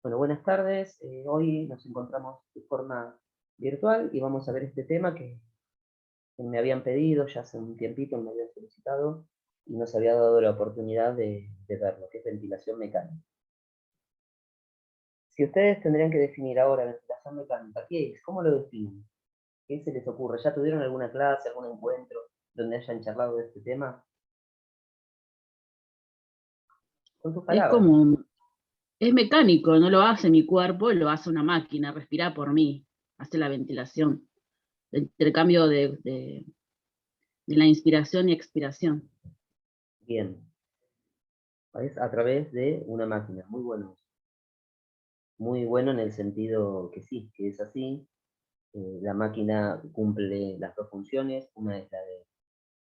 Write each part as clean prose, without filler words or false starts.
Bueno, buenas tardes. Hoy nos encontramos de forma virtual y vamos a ver este tema que me habían pedido ya hace un tiempito, me habían solicitado y nos había dado la oportunidad de verlo, que es ventilación mecánica. Si ustedes tendrían que definir ahora ventilación mecánica, ¿qué es? ¿Cómo lo definen? ¿Qué se les ocurre? ¿Ya tuvieron alguna clase, algún encuentro donde hayan charlado de este tema? Con tus Es palabras. como, es mecánico, no lo hace mi cuerpo, lo hace una máquina, respira por mí, hace la ventilación, el intercambio de la inspiración y expiración. Bien. Es a través de una máquina. Muy bueno. Muy bueno en el sentido que sí, que es así. La máquina cumple las dos funciones, una es la de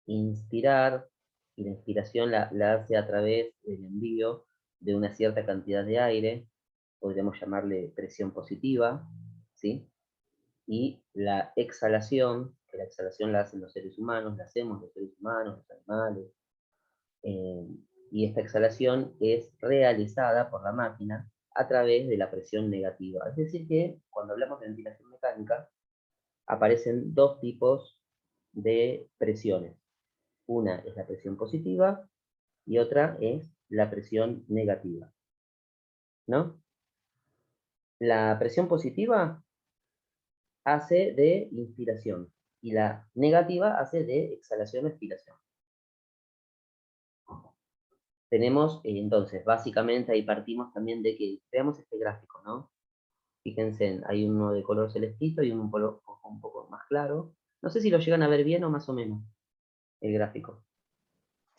inspirar, y la inspiración la hace a través del envío de una cierta cantidad de aire, podríamos llamarle presión positiva, ¿sí? Y la exhalación, que la exhalación la hacen los seres humanos, la hacemos los seres humanos, los animales, eh, y esta exhalación es realizada por la máquina a través de la presión negativa. Es decir que cuando hablamos de ventilación mecánica, aparecen dos tipos de presiones. Una es la presión positiva y otra es la presión negativa, ¿no? La presión positiva hace de inspiración y la negativa hace de exhalación o expiración. Tenemos, entonces, básicamente ahí partimos también de que veamos este gráfico, ¿no? Fíjense, hay uno de color celestito y uno un poco más claro. No sé si lo llegan a ver bien o más o menos, el gráfico.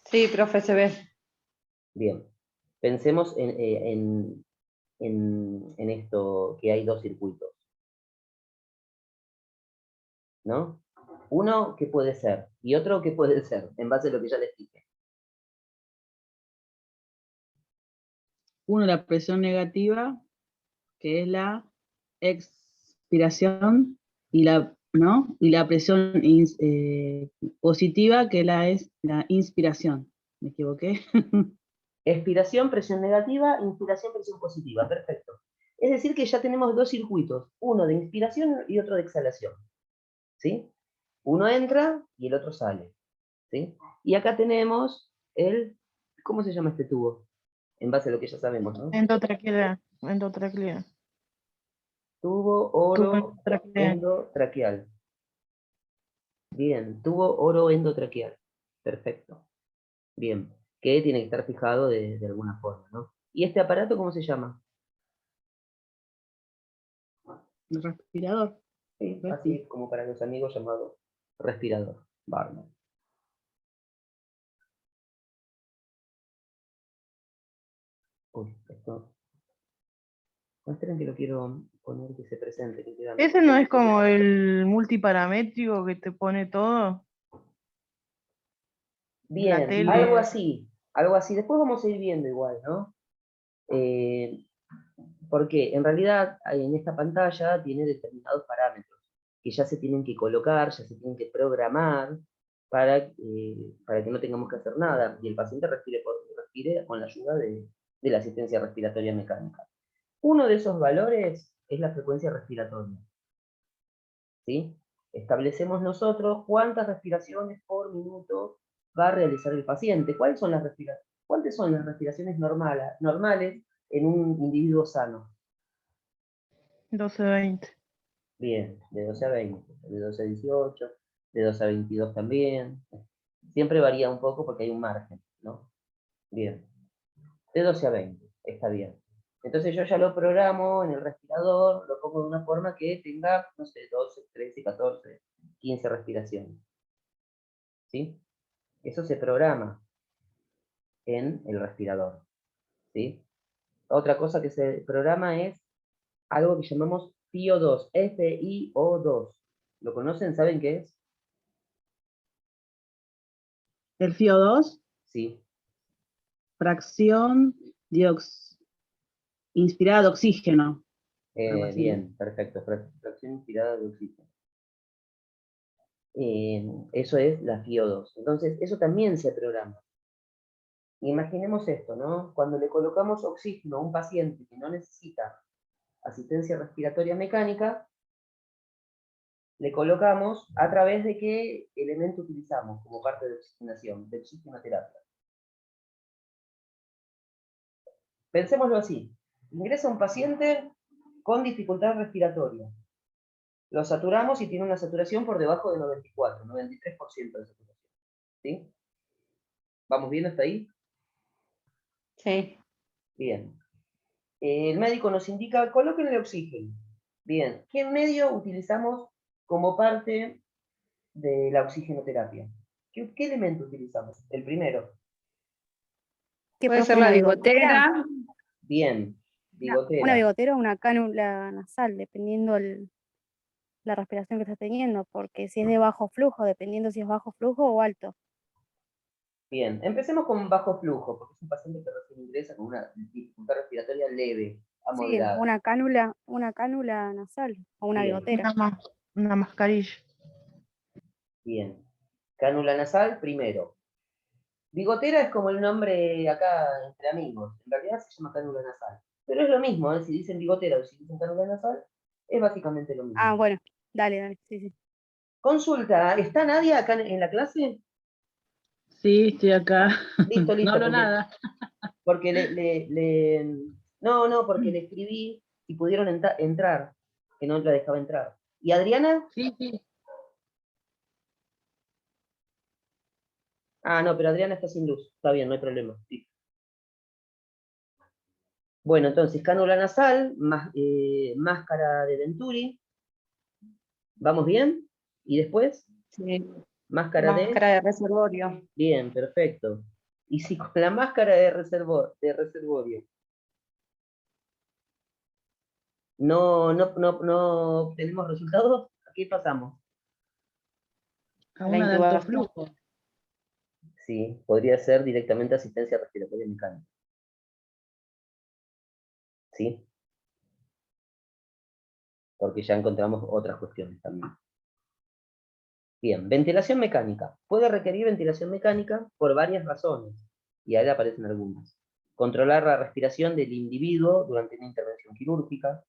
Sí, profe, se ve. Bien, pensemos en esto, que hay dos circuitos, ¿no? Uno que puede ser y otro que puede ser, en base a lo que ya les dije. Uno, la presión negativa, que es la expiración, y ¿no? Y la presión positiva, que es la inspiración. ¿Me equivoqué? Expiración, presión negativa, inspiración, presión positiva, perfecto. Es decir que ya tenemos dos circuitos, uno de inspiración y otro de exhalación, ¿sí? Uno entra y el otro sale, ¿sí? Y acá tenemos ¿cómo se llama este tubo? En base a lo que ya sabemos, ¿no? Endotraqueal. Endotraqueal. Tubo Tubo oro endotraqueal. endotraqueal. Bien, tubo oro endotraqueal. Perfecto. Bien, que tiene que estar fijado de alguna forma, ¿no? ¿Y este aparato cómo se llama? El respirador. Sí, Respi. así como para los amigos llamado respirador, Barman. Uy, esto. Esperen que lo quiero poner que se presente, que queda ¿Ese mejor. no es como el multiparamétrico que te pone todo en la Bien, algo tele? así, algo así. Después vamos a ir viendo igual, ¿no? Eh, Porque en realidad en esta pantalla tiene determinados parámetros que ya se tienen que colocar, ya se tienen que programar para que no tengamos que hacer nada y el paciente respire con la ayuda de la asistencia respiratoria mecánica. Uno de esos valores es la frecuencia respiratoria, ¿sí? Establecemos nosotros cuántas respiraciones por minuto va a realizar el paciente. ¿Cuáles son las respiraciones normales en un individuo sano? 12-20. Bien, de 12 a 20, de 12 a 18, de 12 a 22 también. Siempre varía un poco porque hay un margen, ¿no? Bien, de 12 a 20, está bien. Entonces yo ya lo programo en el respirador, lo pongo de una forma que tenga, no sé, 12, 13, 14, 15 respiraciones. ¿Sí? Eso se programa en el respirador. ¿Sí? Otra cosa que se programa es algo que llamamos FiO2, FiO2. ¿Lo conocen? ¿Saben qué es? El FiO2, Sí. fracción inspirada de oxígeno. Algo así, ¿no? Bien, perfecto. Fracción inspirada de oxígeno. Eso es la FiO2. Entonces, eso también se programa. Imaginemos esto, ¿no? Cuando le colocamos oxígeno a un paciente que no necesita asistencia respiratoria mecánica, le colocamos a través de qué elemento utilizamos como parte de oxigenación, de oxigenoterapia. Pensémoslo así. Ingresa un paciente con dificultad respiratoria. Lo saturamos y tiene una saturación por debajo de 94, 93% de saturación. ¿Sí? ¿Vamos bien hasta ahí? Sí. Bien. El médico nos indica, colóquenle oxígeno. Bien. ¿Qué medio utilizamos como parte de la oxigenoterapia? ¿Qué elemento utilizamos? El primero. ¿Qué Puede profe, ser la una bigotera? bigotera. Bien. Una Bigotera. bigotera o una cánula nasal, dependiendo la respiración que estás teniendo, porque si es de bajo flujo, dependiendo si es bajo flujo o alto. Bien, empecemos con bajo flujo, porque es un paciente que recién ingresa con una dificultad respiratoria leve, a Sí, moderada. una cánula nasal o una Bien. bigotera. Una mascarilla. Bien. Cánula nasal, primero. Bigotera es como el nombre acá entre amigos. En realidad se llama cánula nasal. Pero es lo mismo, ¿eh? Si dicen bigotera o si dicen cánula nasal, es básicamente lo mismo. Ah, bueno, dale, sí. Consulta, ¿está Nadia acá en la clase? Sí, estoy acá. Listo, No listo. hablo nada. Porque No, porque le escribí y pudieron entrar, que no la dejaba entrar. ¿Y Adriana? Sí, sí. Ah, no, pero Adriana está sin luz. Está bien, no hay problema. Sí. Bueno, entonces, cánula nasal, máscara de Venturi. ¿Vamos bien? ¿Y después? Sí. Máscara Máscara de reservorio. Bien, perfecto. Y si con la máscara de reservorio no obtenemos resultados, ¿a qué pasamos? A La una de alto intubación. flujo. Sí, podría ser directamente asistencia respiratoria mecánica. ¿Sí? Porque ya encontramos otras cuestiones también. Bien, ventilación mecánica. Puede requerir ventilación mecánica por varias razones, y ahí aparecen algunas. Controlar la respiración del individuo durante una intervención quirúrgica.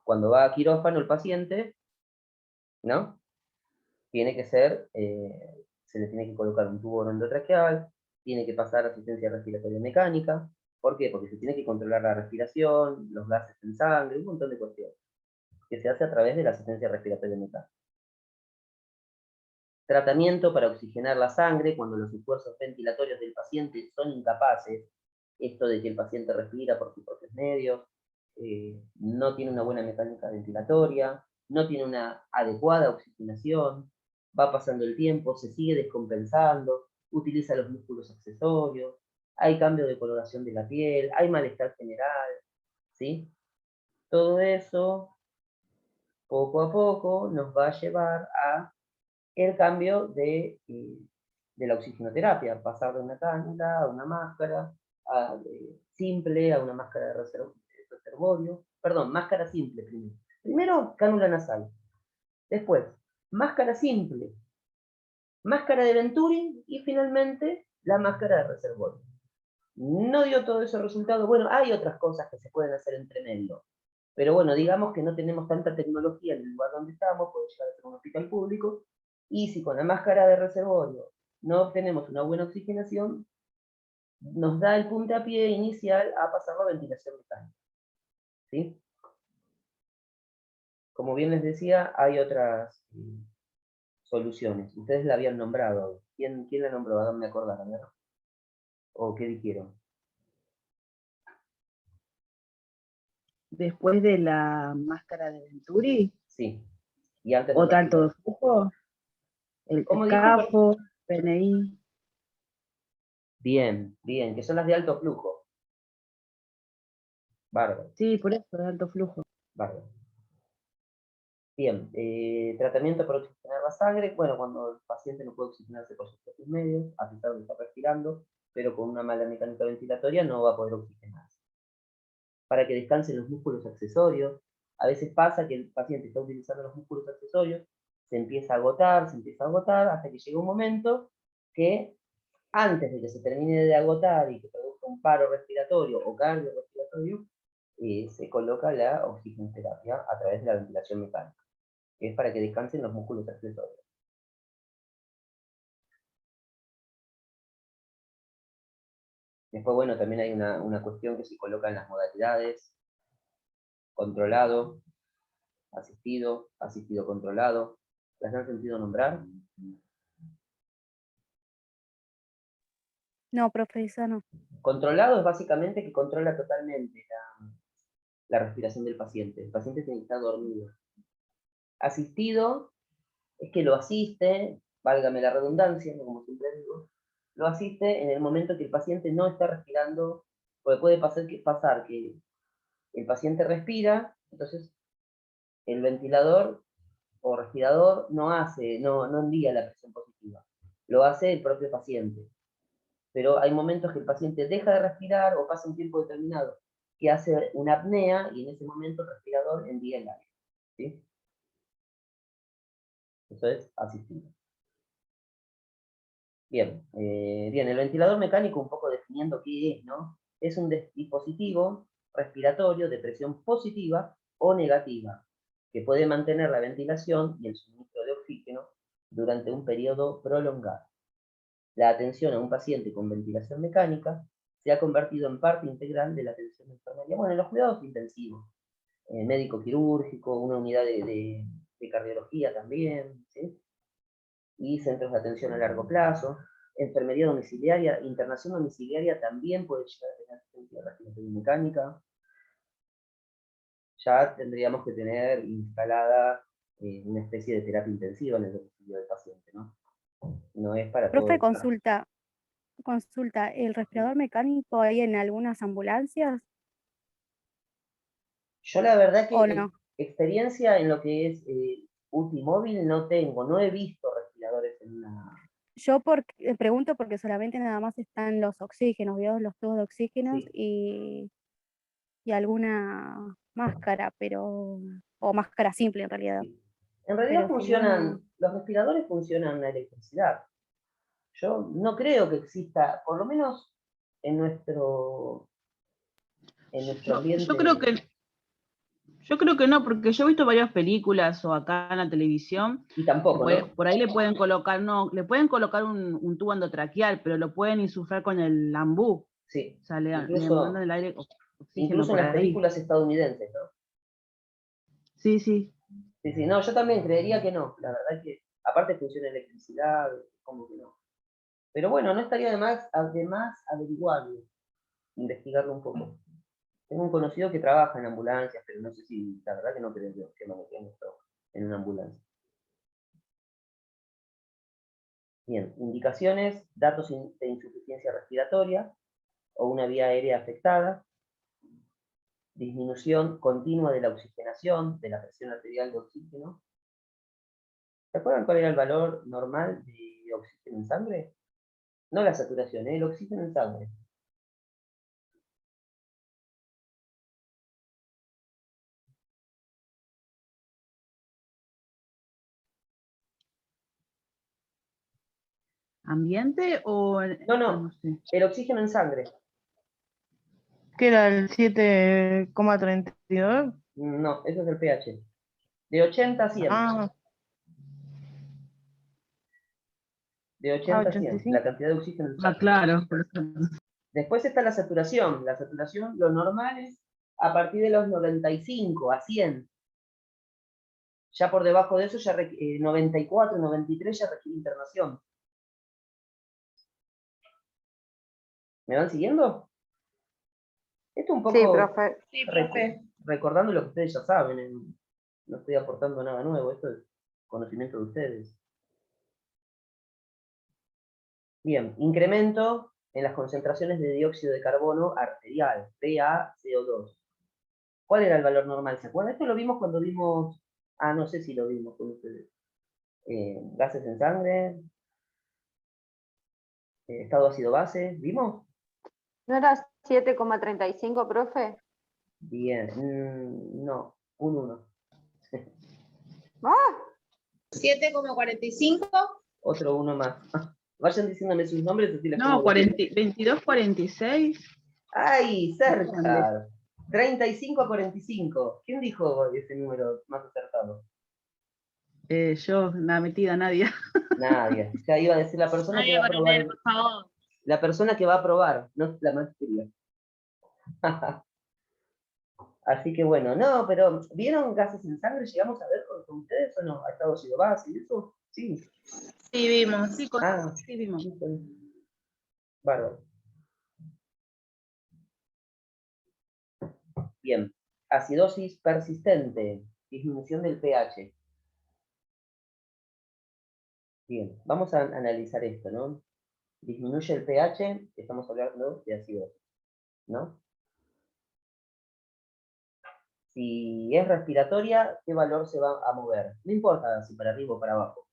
Cuando va a quirófano el paciente, ¿no? Tiene que ser, se le tiene que colocar un tubo endotraqueal, tiene que pasar asistencia respiratoria mecánica. ¿Por qué? Porque se tiene que controlar la respiración, los gases en sangre, un montón de cuestiones, que se hace a través de la asistencia respiratoria mecánica. Tratamiento para oxigenar la sangre cuando los esfuerzos ventilatorios del paciente son incapaces, esto de que el paciente respira por sus propios medios, no tiene una buena mecánica ventilatoria, no tiene una adecuada oxigenación, va pasando el tiempo, se sigue descompensando, utiliza los músculos accesorios, hay cambio de coloración de la piel, hay malestar general, ¿sí? Todo eso, poco a poco, nos va a llevar a el cambio de la oxigenoterapia, pasar de una cánula a una máscara simple, a una máscara de reservorio, perdón, máscara simple primero. Primero, cánula nasal. Después, máscara simple, máscara de Venturi y finalmente la máscara de reservorio. No dio todo ese resultado. Bueno, hay otras cosas que se pueden hacer entre medio. Pero bueno, digamos que no tenemos tanta tecnología en el lugar donde estamos, puede llegar a ser un hospital público, y si con la máscara de reservorio no obtenemos una buena oxigenación, nos da el puntapié inicial a pasar la ventilación mecánica. ¿Sí? Como bien les decía, hay otras soluciones. Ustedes la habían nombrado. ¿Quién la nombró? Háganme acordar, ¿verdad? ¿O qué dijeron? Después de la máscara de Venturi, Sí. Y antes de o tanto respirar. de flujo, el ¿Cómo dijo? CAFO, PNI. Bien, bien, que son las de alto flujo. Bárbaro, Sí, por eso, de alto flujo. bárbaro. Bien, tratamiento para oxigenar la sangre. Bueno, cuando el paciente no puede oxigenarse por sus propios medios, a pesar de estar respirando, pero con una mala mecánica ventilatoria no va a poder oxigenarse. Para que descansen los músculos accesorios. A veces pasa que el paciente está utilizando los músculos accesorios, se empieza a agotar, hasta que llega un momento que antes de que se termine de agotar y que produzca un paro respiratorio o cardiorrespiratorio, se coloca la oxigenoterapia a través de la ventilación mecánica, que es para que descansen los músculos accesorios. Después, bueno, también hay una cuestión que se coloca en las modalidades: controlado, asistido, asistido controlado. ¿Las han sentido nombrar? No, profe, eso no. Controlado es básicamente que controla totalmente la respiración del paciente. El paciente tiene que estar dormido. Asistido es que lo asiste, válgame la redundancia, como siempre digo, lo asiste en el momento que el paciente no está respirando, porque puede pasar que el paciente respira, entonces el ventilador o respirador no envía la presión positiva, lo hace el propio paciente. Pero hay momentos que el paciente deja de respirar o pasa un tiempo determinado que hace una apnea y en ese momento el respirador envía el aire, ¿sí? Eso es asistido. Bien, el ventilador mecánico, un poco definiendo qué es, ¿no? Es un dispositivo respiratorio de presión positiva o negativa, que puede mantener la ventilación y el suministro de oxígeno durante un periodo prolongado. La atención a un paciente con ventilación mecánica se ha convertido en parte integral de la atención enfermería, bueno, en los cuidados intensivos, médico quirúrgico, una unidad de cardiología también, ¿sí? Y centros de atención a largo plazo, enfermería domiciliaria, internación domiciliaria también puede llegar a tener asistencia respiratoria mecánica. Ya tendríamos que tener instalada una especie de terapia intensiva en el domicilio del paciente, ¿no? No es para todo. Profe, consulta, ¿el respirador mecánico hay en algunas ambulancias Yo la verdad o que no? experiencia en lo que es UTI móvil no tengo, no he visto respiradores en una... Yo pregunto porque solamente nada más están los oxígenos, ¿vio? Los tubos de oxígenos Sí. y alguna máscara, o máscara simple en realidad. Sí. En realidad Pero si no, no. los respiradores funcionan a electricidad. Yo no creo que exista, por lo menos en nuestro ambiente. Yo creo que no, porque yo he visto varias películas o acá en la televisión, Y tampoco, ¿no? por ahí le pueden colocar, le pueden colocar un tubo endotraqueal, pero lo pueden insuflar con el ambú. Sí. O sea, le Incluso, mandan el aire, oxígeno incluso en por las ahí. películas estadounidenses, ¿no? Sí, sí. Sí, sí, no, yo también creería que no. La verdad es que, aparte funciona electricidad, como que no. Pero bueno, no estaría de más averiguarlo, investigarlo un poco. Tengo un conocido que trabaja en ambulancias, pero no sé si, la verdad que no creo que manejemos esto en una ambulancia. Bien, indicaciones: datos de insuficiencia respiratoria o una vía aérea afectada, disminución continua de la oxigenación, de la presión arterial de oxígeno. ¿Se acuerdan cuál era el valor normal de oxígeno en sangre? No la saturación, el oxígeno en sangre. ¿Ambiente o...? No, sé. el oxígeno en sangre. ¿Qué era el 7,32? No, eso es el pH. De 80 a 100. Ah, De 80 a 100, 85. la cantidad de oxígeno en sangre. Claro. Después está la saturación. La saturación, lo normal es a partir de los 95 a 100. Ya por debajo de eso, 94, 93 ya requiere internación. ¿Me van siguiendo? Esto un poco... Sí, profe. recordando lo que ustedes ya saben. No estoy aportando nada nuevo, esto es conocimiento de ustedes. Bien, incremento en las concentraciones de dióxido de carbono arterial, PaCO2. ¿Cuál era el valor normal? ¿Se acuerdan? Esto lo vimos cuando vimos... Ah, no sé si lo vimos con ustedes. Gases en sangre, estado ácido-base, ¿vimos? ¿No era 7,35, profe? Bien, no, un 1. ¡Ah! 7,45. Otro 1 más. Vayan diciéndome sus nombres así les No, pongo los... 22, 46. ¡Ay, cerca! 35 a 45. ¿Quién dijo ese número más acertado? Yo, nada metida, nadie. Nadie. Ya iba a decir la persona que Nadie va a probar. Coronel, por favor. La persona que va a probar, no la materia. Así que bueno, no, pero ¿vieron gases en sangre? ¿Llegamos a ver con ustedes o no? ¿Ha estado ácido base y eso? Sí. Sí, vimos. Sí, Ah, sí vimos. bárbaro. Bien. Acidosis persistente, disminución del pH. Bien, vamos a analizar esto, ¿no? Disminuye el pH, estamos hablando de acidosis, ¿no? Si es respiratoria, ¿qué valor se va a mover? No importa si para arriba o para abajo.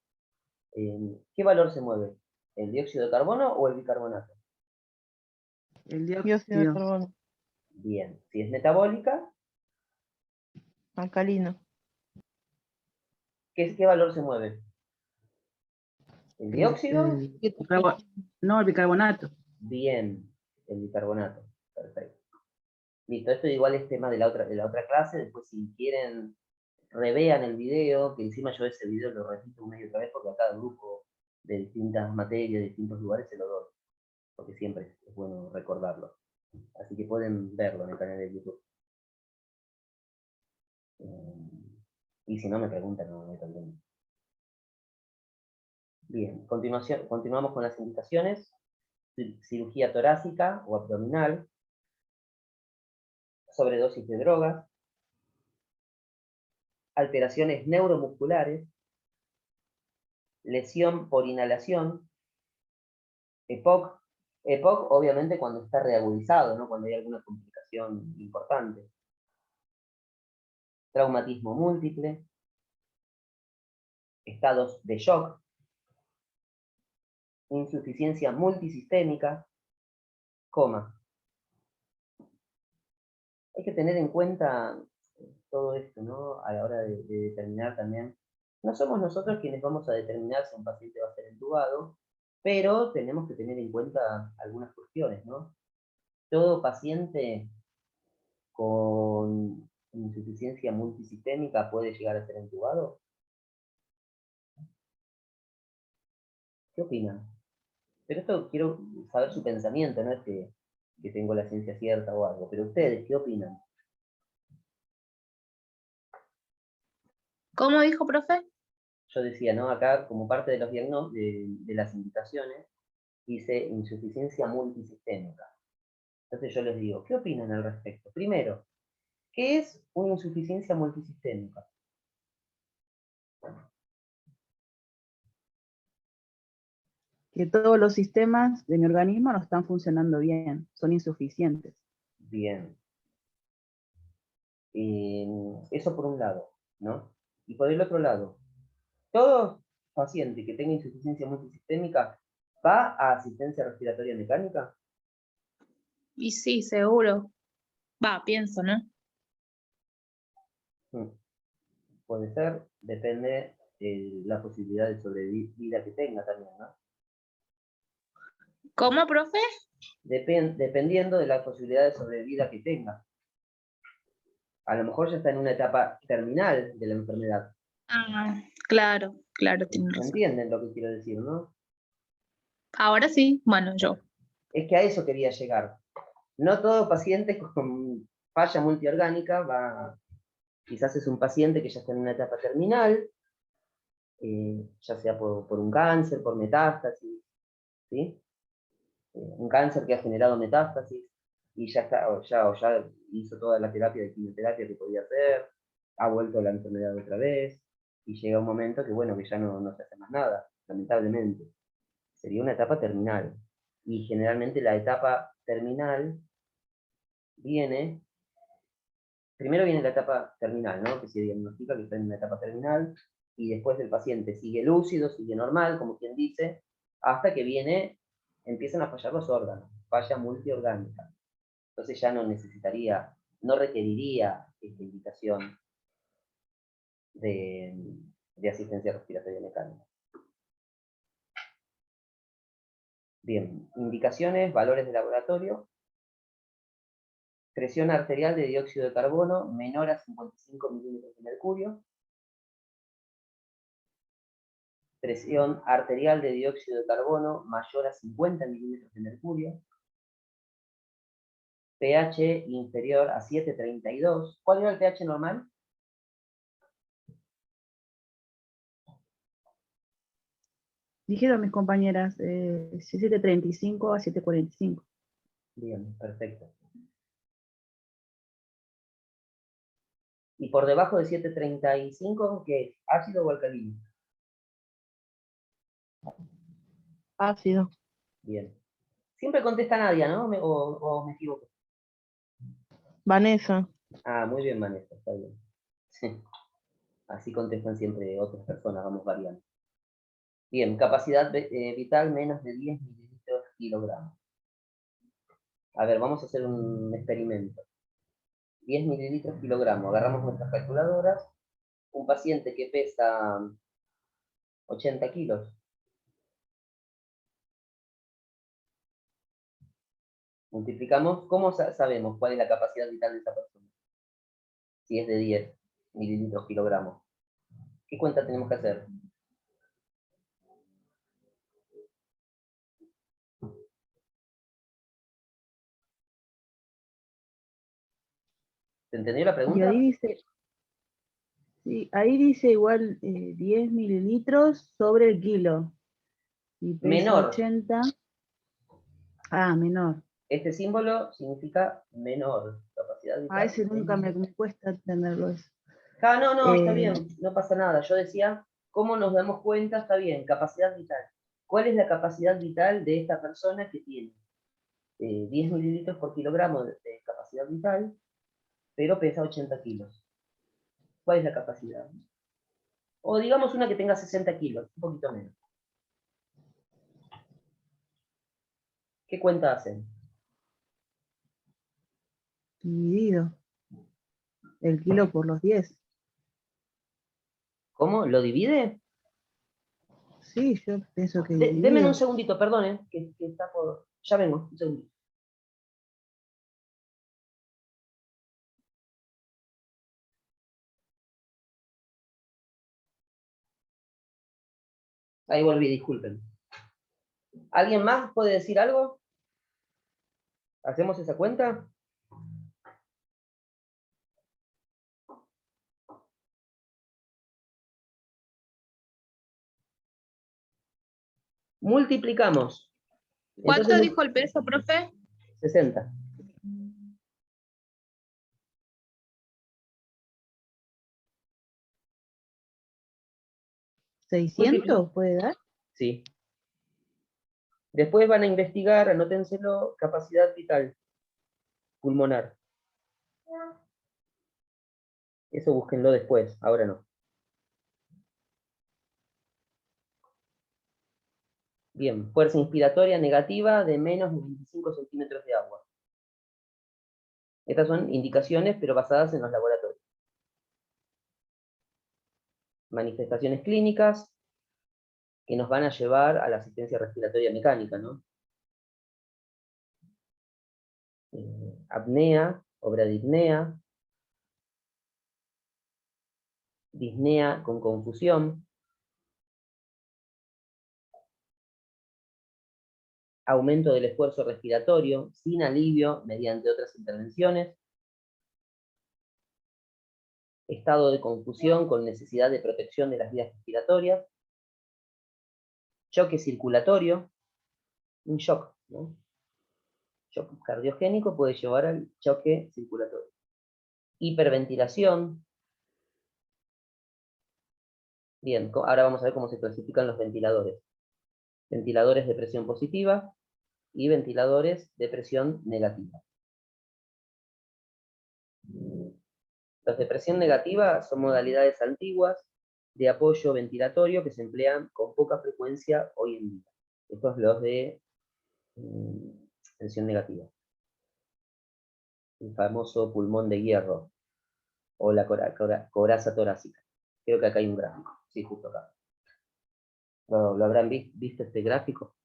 ¿Qué valor se mueve? ¿El dióxido de carbono o el bicarbonato? El Dióxido de dióxido. carbono, Bien. Si es metabólica, alcalino. ¿qué valor se mueve? ¿El dióxido? No, el bicarbonato. Bien, el bicarbonato. Perfecto. Listo, esto igual es tema de la otra clase. Después, si quieren, revean el video, que encima yo ese video lo repito una y otra vez porque a cada grupo de distintas materias, de distintos lugares se lo doy. Porque siempre es bueno recordarlo. Así que pueden verlo en el canal de YouTube. Y si no me preguntan, no hay problema. Bien, continuamos con las indicaciones. Cirugía torácica o abdominal, sobredosis de drogas, alteraciones neuromusculares, lesión por inhalación, EPOC. EPOC obviamente cuando está reagudizado, ¿no? Cuando hay alguna complicación importante. Traumatismo múltiple, estados de shock, insuficiencia multisistémica, coma. Hay que tener en cuenta todo esto, ¿no? A la hora de determinar también. No somos nosotros quienes vamos a determinar si un paciente va a ser entubado, pero tenemos que tener en cuenta algunas cuestiones, ¿no? Todo paciente con insuficiencia multisistémica puede llegar a ser entubado. ¿Qué opinan? Pero esto quiero saber su pensamiento, no es que tengo la ciencia cierta o algo, pero ustedes, ¿qué opinan? ¿Cómo dijo, profe? Yo decía, ¿no? Acá, como parte de los diagnósticos, de las indicaciones, dice insuficiencia multisistémica. Entonces yo les digo, ¿qué opinan al respecto? Primero, ¿qué es una insuficiencia multisistémica? Que todos los sistemas de mi organismo no están funcionando bien, son insuficientes. Bien. Eso por un lado, ¿no? Y por el otro lado, todo paciente que tenga insuficiencia multisistémica va a asistencia respiratoria mecánica. Y sí, seguro. Va, pienso, ¿no? Puede ser, depende de la posibilidad de sobrevida que tenga también, ¿no? ¿Cómo, profe? Dependiendo de la posibilidad de sobrevida que tenga. A lo mejor ya está en una etapa terminal de la enfermedad. Ah, claro, claro, tiene razón. ¿Entienden lo que quiero decir, no? Ahora sí, bueno, yo. Es que a eso quería llegar. No todo paciente con falla multiorgánica va, quizás es un paciente que ya está en una etapa terminal, ya sea por un cáncer, por metástasis, ¿sí? Un cáncer que ha generado metástasis y ya está, o ya hizo toda la terapia de quimioterapia que podía hacer, ha vuelto la enfermedad otra vez, y llega un momento que, bueno, que ya no se hace más nada, lamentablemente. Sería una etapa terminal. Y generalmente la etapa terminal primero viene la etapa terminal, ¿no? Que se diagnostica que está en una etapa terminal, y después el paciente sigue lúcido, sigue normal, como quien dice, hasta que empiezan a fallar los órganos, falla multiorgánica. Entonces ya no requeriría esta indicación de asistencia respiratoria mecánica. Bien, indicaciones, valores de laboratorio. Presión arterial de dióxido de carbono menor a 55 milímetros de mercurio. Presión arterial de dióxido de carbono mayor a 50 milímetros de mercurio. pH inferior a 7,32. ¿Cuál era el pH normal? Dijeron mis compañeras, 735 a 745. Bien, perfecto. ¿Y por debajo de 7,35 qué es? ¿Ácido o alcalino? Ácido. Bien. Siempre contesta Nadia, ¿no? ¿O me equivoco? Vanessa. Ah, muy bien, Vanessa, está bien. Sí. Así contestan siempre otras personas, vamos variando. Bien, capacidad vital menos de 10 mililitros kilogramos. A ver, vamos a hacer un experimento. 10 mililitros kilogramos. Agarramos nuestras calculadoras. Un paciente que pesa 80 kilos. Multiplicamos. ¿Cómo sabemos cuál es la capacidad vital de esa persona? Si es de 10 mililitros kilogramos. ¿Qué cuenta tenemos que hacer? ¿Se entendió la Y pregunta? ahí dice, sí, ahí dice igual 10 mililitros sobre el kilo. Y pesa Menor. 80. Ah, menor. Este símbolo significa menor. Capacidad vital. A ese nunca me cuesta entenderlo eso. Ah, no, está Eh, bien, no pasa nada. Yo decía, ¿cómo nos damos cuenta? Está bien, capacidad vital. ¿Cuál es la capacidad vital de esta persona que tiene 10 mililitros por kilogramo de capacidad vital, pero pesa 80 kilos? ¿Cuál es la capacidad? O digamos una que tenga 60 kilos, un poquito menos. ¿Qué cuenta hacen? Dividido. El kilo por los 10. ¿Cómo? ¿Lo divide? Sí, yo pienso que Deme un dividido. segundito, perdone, que está por... Ya vengo, un segundito. Ahí volví, disculpen. ¿Alguien más puede decir algo? ¿Hacemos esa cuenta? Multiplicamos. ¿Cuánto Entonces, dijo el peso, profe? 60. ¿600 puede dar? Sí. Después van a investigar, anótenselo, capacidad vital pulmonar. Eso búsquenlo después, ahora no. Bien, fuerza inspiratoria negativa de menos de 25 centímetros de agua. Estas son indicaciones, pero basadas en los laboratorios. Manifestaciones clínicas que nos van a llevar a la asistencia respiratoria mecánica, ¿no? Apnea o bradipnea, disnea con confusión, aumento del esfuerzo respiratorio sin alivio mediante otras intervenciones, estado de confusión con necesidad de protección de las vías respiratorias, choque circulatorio, un shock, ¿no? Shock cardiogénico puede llevar al choque circulatorio. Hiperventilación. Bien, ahora vamos a ver cómo se clasifican los ventiladores. Ventiladores de presión positiva y ventiladores de presión negativa. Los de presión negativa son modalidades antiguas de apoyo ventilatorio que se emplean con poca frecuencia hoy en día. Estos los de presión negativa. El famoso pulmón de hierro o la coraza torácica. Creo que acá hay un gráfico. Sí, justo acá. ¿Lo habrán visto este gráfico?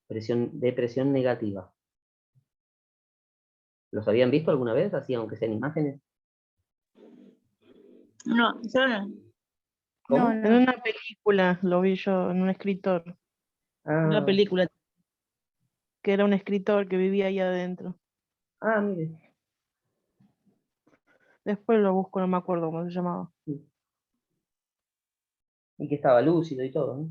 Presión negativa. ¿Los habían visto alguna vez, así aunque sean imágenes? No, yo no. ¿Cómo? No, En no. una película lo vi yo, en un escritor. Una Ah, película que era un escritor que vivía ahí adentro. mire. Después lo busco, no me acuerdo cómo se llamaba. Y que estaba lúcido y todo, ¿no?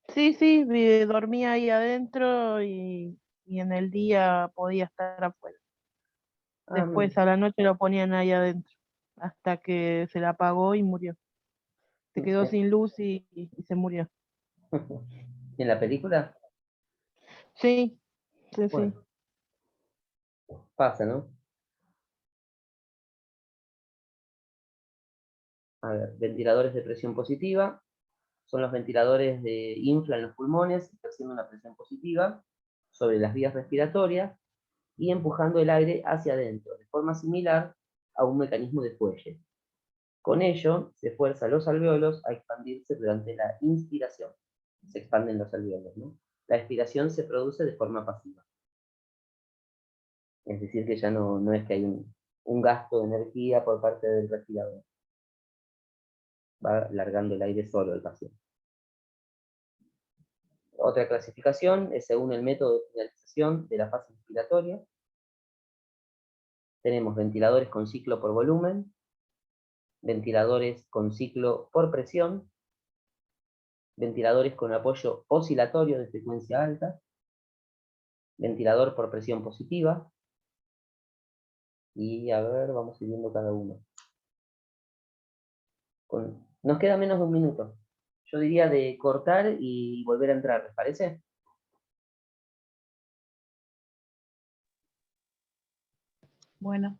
Sí, sí, dormía ahí adentro y en el día podía estar afuera. Ah, mire. Después a la noche lo ponían ahí adentro, hasta que se le apagó y murió. Se quedó sin luz y se murió. ¿En la película? Sí, sí, sí. Bueno, pasa, ¿no? A ver, ventiladores de presión positiva. Son los ventiladores de inflan los pulmones, ejerciendo una presión positiva sobre las vías respiratorias y empujando el aire hacia adentro, de forma similar a un mecanismo de fuelle. Con ello, se fuerza los alvéolos a expandirse durante la inspiración. Se expanden los alvéolos, ¿no? La expiración se produce de forma pasiva. Es decir, que ya no es que hay un gasto de energía por parte del respirador. Va largando el aire solo el paciente. Otra clasificación es según el método de finalización de la fase inspiratoria. Tenemos ventiladores con ciclo por volumen, ventiladores con ciclo por presión, ventiladores con apoyo oscilatorio de frecuencia alta, ventilador por presión positiva, y a ver, vamos a ir viendo cada uno. Nos queda menos de un minuto. Yo diría de cortar y volver a entrar, ¿les parece? Bueno.